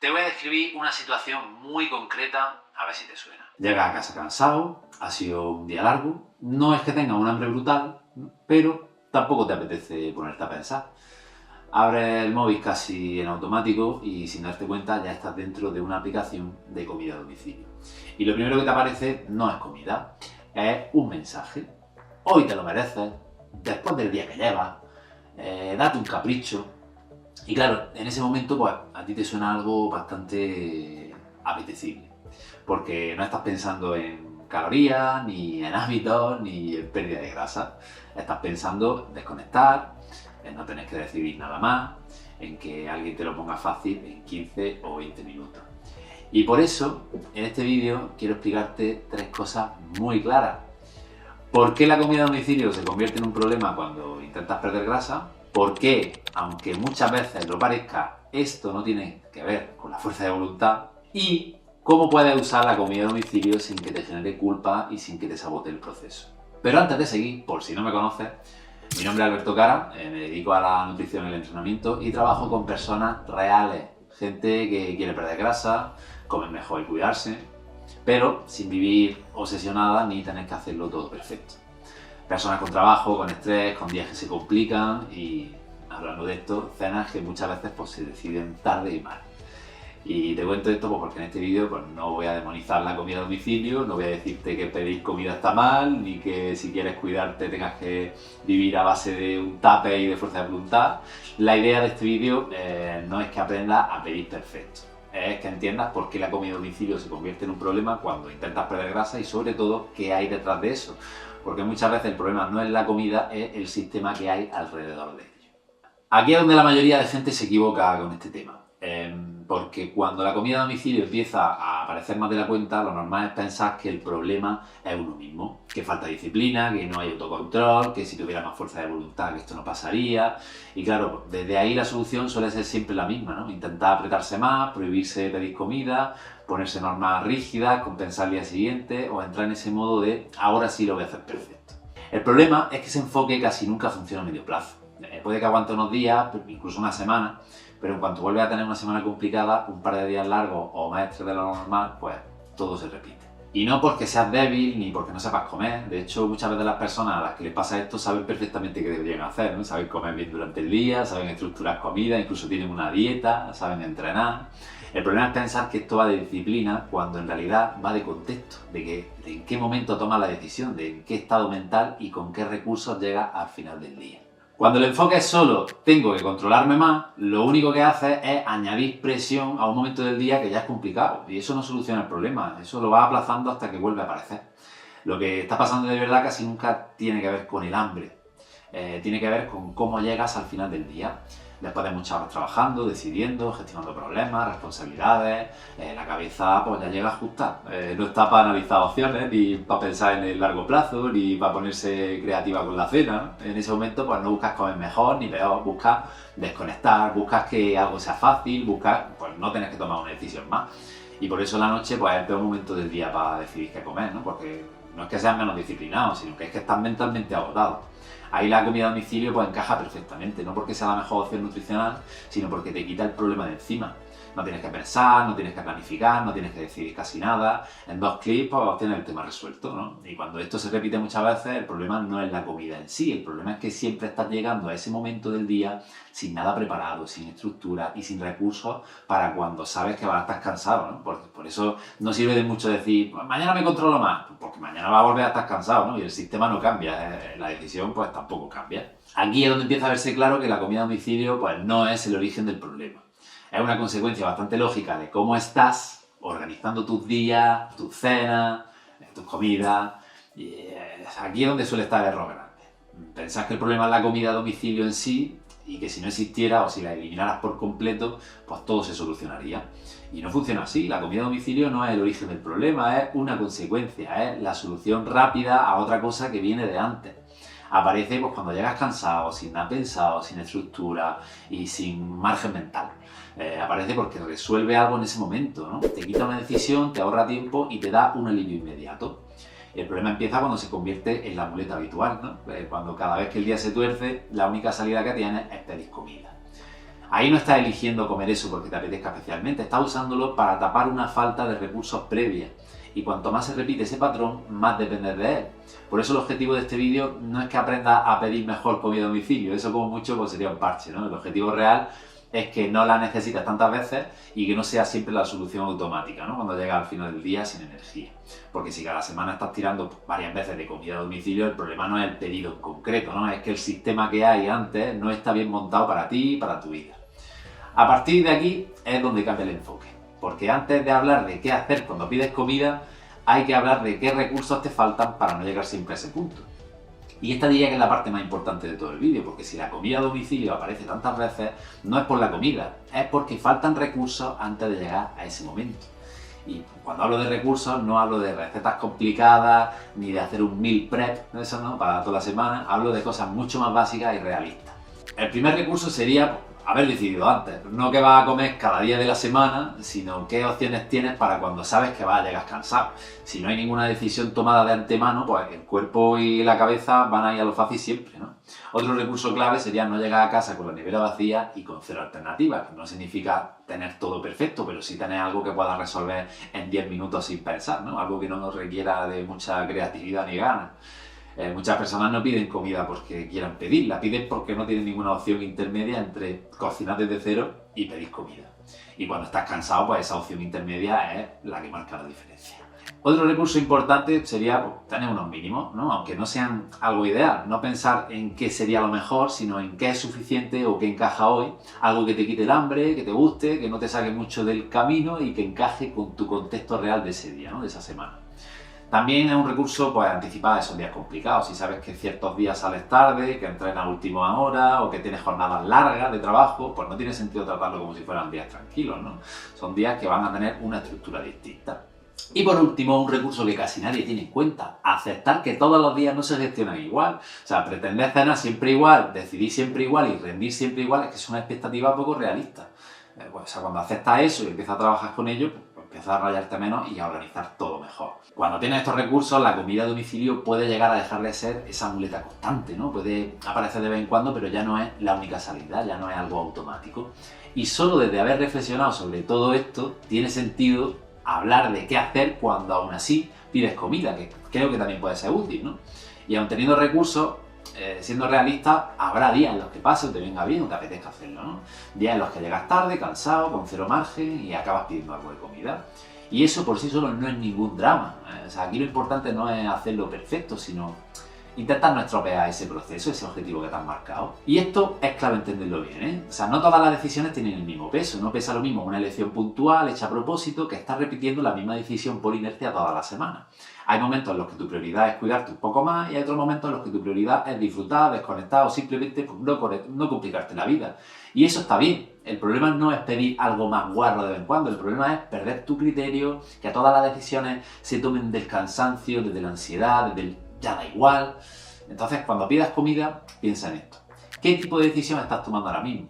Te voy a describir una situación muy concreta, a ver si te suena. Llegas a casa cansado, ha sido un día largo, no es que tengas un hambre brutal, pero tampoco te apetece ponerte a pensar. Abres el móvil casi en automático y sin darte cuenta ya estás dentro de una aplicación de comida a domicilio. Y lo primero que te aparece no es comida, es un mensaje. Hoy te lo mereces, después del día que llevas, date un capricho. Y claro, en ese momento pues a ti te suena algo bastante apetecible, porque no estás pensando en calorías, ni en hábitos, ni en pérdida de grasa. Estás pensando en desconectar, en no tener que decidir nada más, en que alguien te lo ponga fácil en 15 o 20 minutos. Y por eso, en este vídeo quiero explicarte 3 cosas muy claras. ¿Por qué la comida a domicilio se convierte en un problema cuando intentas perder grasa? ¿Por qué, aunque muchas veces lo parezca, esto no tiene que ver con la fuerza de voluntad? Y cómo puedes usar la comida a domicilio sin que te genere culpa y sin que te sabote el proceso. Pero antes de seguir, por si no me conoces, mi nombre es Alberto Cara, me dedico a la nutrición y el entrenamiento y trabajo con personas reales, gente que quiere perder grasa, comer mejor y cuidarse, pero sin vivir obsesionada ni tener que hacerlo todo perfecto. Personas con trabajo, con estrés, con días que se complican y, hablando de esto, cenas que muchas veces pues, se deciden tarde y mal. Y te cuento esto pues, porque en este vídeo pues, no voy a demonizar la comida a domicilio, no voy a decirte que pedir comida está mal, ni que si quieres cuidarte tengas que vivir a base de un tupper y de fuerza de voluntad. La idea de este vídeo no es que aprendas a pedir perfecto, es que entiendas por qué la comida a domicilio se convierte en un problema cuando intentas perder grasa y sobre todo qué hay detrás de eso. Porque muchas veces el problema no es la comida, es el sistema que hay alrededor de ello. Aquí es donde la mayoría de gente se equivoca con este tema. Porque cuando la comida a domicilio empieza a aparecer más de la cuenta, lo normal es pensar que el problema es uno mismo, que falta disciplina, que no hay autocontrol, que si tuviera más fuerza de voluntad que esto no pasaría. Y claro, desde ahí la solución suele ser siempre la misma, ¿no? Intentar apretarse más, prohibirse pedir comida, ponerse normas rígidas, compensar el día siguiente o entrar en ese modo de ahora sí lo voy a hacer perfecto. El problema es que ese enfoque casi nunca funciona a medio plazo. Puede que aguante unos días, incluso una semana, pero en cuanto vuelve a tener una semana complicada, un par de días largos o más estrés de lo normal, pues todo se repite. Y no porque seas débil ni porque no sepas comer. De hecho, muchas veces las personas a las que les pasa esto saben perfectamente qué deberían hacer, ¿no? Saben comer bien durante el día, saben estructurar comida, incluso tienen una dieta, saben entrenar. El problema es pensar que esto va de disciplina cuando en realidad va de contexto, de en qué momento tomas la decisión, de en qué estado mental y con qué recursos llegas al final del día. Cuando el enfoque es solo tengo que controlarme más, lo único que hace es añadir presión a un momento del día que ya es complicado y eso no soluciona el problema, eso lo va aplazando hasta que vuelve a aparecer. Lo que está pasando de verdad casi nunca tiene que ver con el hambre, tiene que ver con cómo llegas al final del día. Después de muchas horas trabajando, decidiendo, gestionando problemas, responsabilidades, la cabeza pues ya llega justa. No está para analizar opciones, ni para pensar en el largo plazo, ni para ponerse creativa con la cena. En ese momento pues no buscas comer mejor ni peor, buscas desconectar, buscas que algo sea fácil, buscas pues no tener que tomar una decisión más. Y por eso la noche pues es el peor momento del día para decidir qué comer, ¿no? Porque no es que seas menos disciplinado, sino que es que estás mentalmente agotado. Ahí la comida a domicilio pues encaja perfectamente, no porque sea la mejor opción nutricional, sino porque te quita el problema de encima. No tienes que pensar, no tienes que planificar, no tienes que decidir casi nada. En 2 clics pues tienes el tema resuelto, ¿no? Y cuando esto se repite muchas veces, el problema no es la comida en sí, el problema es que siempre estás llegando a ese momento del día sin nada preparado, sin estructura y sin recursos para cuando sabes que vas a estar cansado, ¿no? Por eso no sirve de mucho decir, mañana me controlo más, porque mañana vas a volver a estar cansado, ¿no? Y el sistema no cambia, la decisión pues tampoco cambia. Aquí es donde empieza a verse claro que la comida a domicilio pues no es el origen del problema. Es una consecuencia bastante lógica de cómo estás organizando tus días, tus cenas, tus comidas. Y aquí es donde suele estar el error grande. Pensás que el problema es la comida a domicilio en sí y que si no existiera o si la eliminaras por completo, pues todo se solucionaría. Y no funciona así. La comida a domicilio no es el origen del problema, es una consecuencia, es la solución rápida a otra cosa que viene de antes. Aparece pues, cuando llegas cansado, sin nada pensado, sin estructura y sin margen mental. Aparece porque resuelve algo en ese momento, ¿no? Te quita una decisión, te ahorra tiempo y te da un alivio inmediato. El problema empieza cuando se convierte en la muleta habitual, ¿no? Cuando cada vez que el día se tuerce, la única salida que tienes es pedir comida. Ahí no estás eligiendo comer eso porque te apetezca especialmente, estás usándolo para tapar una falta de recursos previa. Y cuanto más se repite ese patrón, más dependes de él. Por eso el objetivo de este vídeo no es que aprendas a pedir mejor comida a domicilio, eso como mucho pues sería un parche, ¿no? El objetivo real es que no la necesites tantas veces y que no sea siempre la solución automática, ¿no? Cuando llegas al final del día sin energía. Porque si cada semana estás tirando varias veces de comida a domicilio, el problema no es el pedido en concreto, ¿no? Es que el sistema que hay antes no está bien montado para ti y para tu vida. A partir de aquí es donde cambia el enfoque. Porque antes de hablar de qué hacer cuando pides comida, hay que hablar de qué recursos te faltan para no llegar siempre a ese punto. Y esta diría que es la parte más importante de todo el vídeo, porque si la comida a domicilio aparece tantas veces, no es por la comida, es porque faltan recursos antes de llegar a ese momento. Y cuando hablo de recursos, no hablo de recetas complicadas, ni de hacer un meal prep, eso no, para toda la semana, hablo de cosas mucho más básicas y realistas. El primer recurso sería haber decidido antes, no qué vas a comer cada día de la semana, sino qué opciones tienes para cuando sabes que vas a llegar cansado. Si no hay ninguna decisión tomada de antemano, pues el cuerpo y la cabeza van a ir a lo fácil siempre, ¿no? Otro recurso clave sería no llegar a casa con la nevera vacía y con cero alternativas, que no significa tener todo perfecto, pero sí tener algo que puedas resolver en 10 minutos sin pensar, ¿no? Algo que no nos requiera de mucha creatividad ni ganas. Muchas personas no piden comida porque quieran pedirla, piden porque no tienen ninguna opción intermedia entre cocinar desde cero y pedir comida. Y cuando estás cansado, pues esa opción intermedia es la que marca la diferencia. Otro recurso importante sería pues, tener unos mínimos, ¿no? Aunque no sean algo ideal. No pensar en qué sería lo mejor, sino en qué es suficiente o qué encaja hoy. Algo que te quite el hambre, que te guste, que no te saque mucho del camino y que encaje con tu contexto real de ese día, ¿no? De esa semana. También es un recurso pues, anticipar esos días complicados. Si sabes que ciertos días sales tarde, que entrenas a última hora o que tienes jornadas largas de trabajo, pues no tiene sentido tratarlo como si fueran días tranquilos, ¿no? Son días que van a tener una estructura distinta. Y por último, un recurso que casi nadie tiene en cuenta, aceptar que todos los días no se gestionan igual. O sea, pretender cenar siempre igual, decidir siempre igual y rendir siempre igual es que es una expectativa poco realista. O sea, cuando aceptas eso y empiezas a trabajar con ello, pues empiezas a rayarte menos y a organizar todo mejor. Cuando tienes estos recursos, la comida a domicilio puede llegar a dejar de ser esa muleta constante, ¿no? Puede aparecer de vez en cuando, pero ya no es la única salida, ya no es algo automático. Y solo desde haber reflexionado sobre todo esto, tiene sentido hablar de qué hacer cuando aún así pides comida, que creo que también puede ser útil, ¿no? Y aun teniendo recursos, siendo realista, habrá días en los que pase o te venga bien o te apetezca hacerlo, ¿no? Días en los que llegas tarde, cansado, con cero margen y acabas pidiendo algo de comida. Y eso por sí solo no es ningún drama. O sea, aquí lo importante no es hacerlo perfecto, sino intentar no estropear ese proceso, ese objetivo que te has marcado. Y esto es clave entenderlo bien, ¿eh? O sea, no todas las decisiones tienen el mismo peso. No pesa lo mismo una elección puntual, hecha a propósito, que estar repitiendo la misma decisión por inercia toda la semana. Hay momentos en los que tu prioridad es cuidarte un poco más y hay otros momentos en los que tu prioridad es disfrutar, desconectar o simplemente pues, no complicarte la vida. Y eso está bien. El problema no es pedir algo más guarro de vez en cuando, el problema es perder tu criterio, que todas las decisiones se tomen del cansancio, desde la ansiedad, desde el ya da igual. Entonces, cuando pidas comida, piensa en esto. ¿Qué tipo de decisión estás tomando ahora mismo?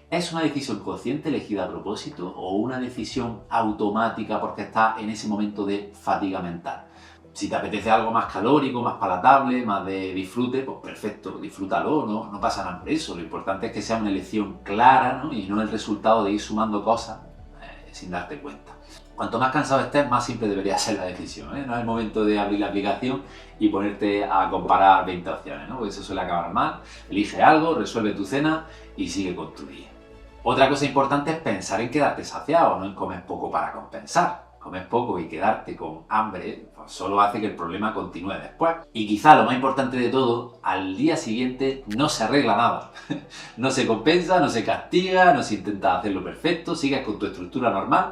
¿Es una decisión consciente elegida a propósito o una decisión automática porque estás en ese momento de fatiga mental? Si te apetece algo más calórico, más palatable, más de disfrute, pues perfecto, disfrútalo, no pasa nada por eso. Lo importante es que sea una elección clara, ¿no? Y no el resultado de ir sumando cosas sin darte cuenta. Cuanto más cansado estés, más simple debería ser la decisión, ¿eh? No es el momento de abrir la aplicación y ponerte a comparar 20 opciones, ¿no? Porque eso suele acabar mal. Elige algo, resuelve tu cena y sigue con tu día. Otra cosa importante es pensar en quedarte saciado, no en comer poco para compensar. Comer poco y quedarte con hambre pues solo hace que el problema continúe después. Y quizá lo más importante de todo, al día siguiente no se arregla nada. No se compensa, no se castiga, no se intenta hacerlo perfecto, sigues con tu estructura normal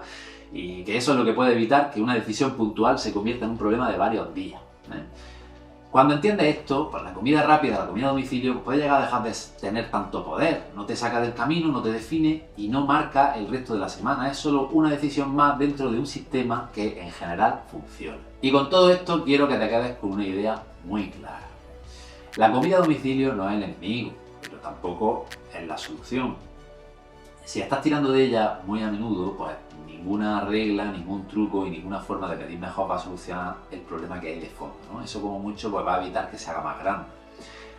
y que eso es lo que puede evitar que una decisión puntual se convierta en un problema de varios días, ¿eh? Cuando entiendes esto, pues la comida rápida, la comida a domicilio, puede llegar a dejar de tener tanto poder. No te saca del camino, no te define y no marca el resto de la semana. Es solo una decisión más dentro de un sistema que en general funciona. Y con todo esto quiero que te quedes con una idea muy clara. La comida a domicilio no es el enemigo, pero tampoco es la solución. Si estás tirando de ella muy a menudo, pues ninguna regla, ningún truco y ninguna forma de pedir mejor va a solucionar el problema que hay de fondo, ¿no? Eso como mucho pues, va a evitar que se haga más grande.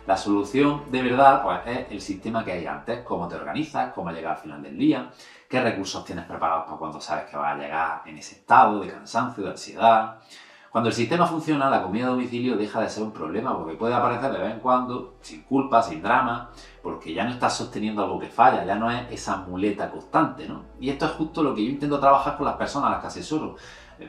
La solución de verdad pues, es el sistema que hay antes, cómo te organizas, cómo llegar al final del día, qué recursos tienes preparados para cuando sabes que vas a llegar en ese estado de cansancio, de ansiedad. Cuando el sistema funciona, la comida a domicilio deja de ser un problema porque puede aparecer de vez en cuando, sin culpa, sin drama, porque ya no estás sosteniendo algo que falla, ya no es esa muleta constante, ¿no? Y esto es justo lo que yo intento trabajar con las personas a las que asesoro.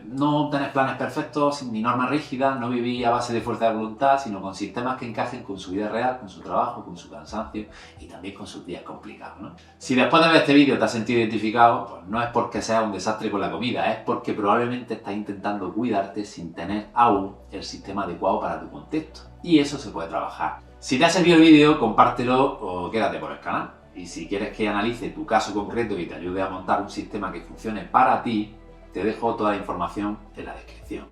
No tener planes perfectos, ni normas rígidas, no vivir a base de fuerza de voluntad, sino con sistemas que encajen con su vida real, con su trabajo, con su cansancio y también con sus días complicados, ¿no? Si después de ver este vídeo te has sentido identificado, pues no es porque seas un desastre con la comida, es porque probablemente estás intentando cuidarte sin tener aún el sistema adecuado para tu contexto. Y eso se puede trabajar. Si te ha servido el vídeo, compártelo o quédate por el canal. Y si quieres que analice tu caso concreto y te ayude a montar un sistema que funcione para ti, te dejo toda la información en la descripción.